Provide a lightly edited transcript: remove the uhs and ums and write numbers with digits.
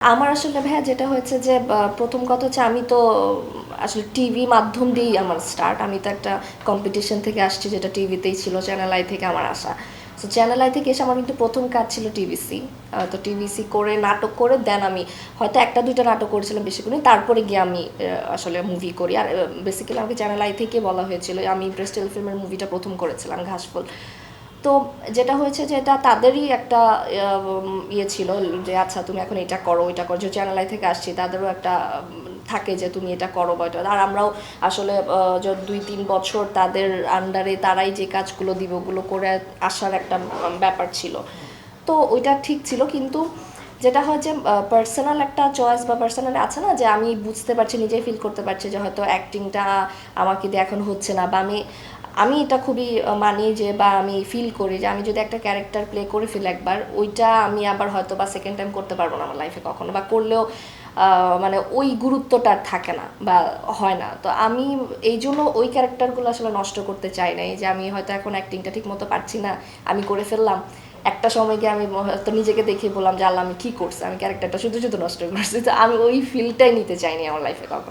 আমার আসলে ভাইয়া যেটা হয়েছে যে প্রথম কথা হচ্ছে আমি তো আসলে টিভি মাধ্যম দিয়েই আমার স্টার্ট। আমি তো একটা কম্পিটিশন থেকে আসছি যেটা টিভিতেই ছিল, চ্যানেল আই থেকে আমার আসা। সো চ্যানেল আই থেকে এসে আমার কিন্তু প্রথম কাজ ছিল টিভিসি। তো টিভিসি করে নাটক করে দেন আমি হয়তো একটা দুইটা নাটক করেছিলাম, বেশি করি তারপরে গিয়ে আমি আসলে মুভি করি। আর বেসিক্যালি আমাকে চ্যানেল আই থেকে বলা হয়েছিল, আমি ব্রেস্টেল ফিল্মের মুভিটা প্রথম করেছিলাম ঘাসফুল। তো যেটা হয়েছে যে এটা তাদেরই একটা ইয়ে ছিল যে আচ্ছা তুমি এখন এটা করো ওইটা করো, যে চ্যানেল আই থেকে আসছি তাদেরও একটা থাকে যে তুমি এটা করো বা এটা। আর আমরাও আসলে 2-3 বছর তাদের আন্ডারে তারাই যে কাজগুলো দিব ওগুলো করে আসার একটা ব্যাপার ছিল। তো ওইটা ঠিক ছিল, কিন্তু যেটা হয় যে পার্সোনাল একটা চয়েস বা পার্সোনাল আছে না, যে আমি বুঝতে পারছি, নিজেই ফিল করতে পারছি যে হয়তো অ্যাক্টিংটা আমাকে দিয়ে এখন হচ্ছে না, বা আমি আমি এটা খুবই মানি যে, বা আমি ফিল করি যে আমি যদি একটা ক্যারেক্টার প্লে করে ফেলি একবার, ওইটা আমি আবার হয়তো বা সেকেন্ড টাইম করতে পারবো না আমার লাইফে কখনো, বা করলেও মানে ওই গুরুত্বটা আর থাকে না বা হয় না। তো আমি এই জন্য ওই ক্যারেক্টারগুলো আসলে নষ্ট করতে চাই না। এই যে আমি হয়তো এখন অ্যাক্টিংটা ঠিক মতো পারছি না, আমি করে ফেললাম, একটা সময় গিয়ে আমি হয়তো নিজেকে দেখে বললাম যে আল্লাহ আমি কী করছি, আমি ক্যারেক্টারটা শুধু শুধু নষ্ট করছি। তো আমি ওই ফিলটাই নিতে চাইনি আমার লাইফে কখনো।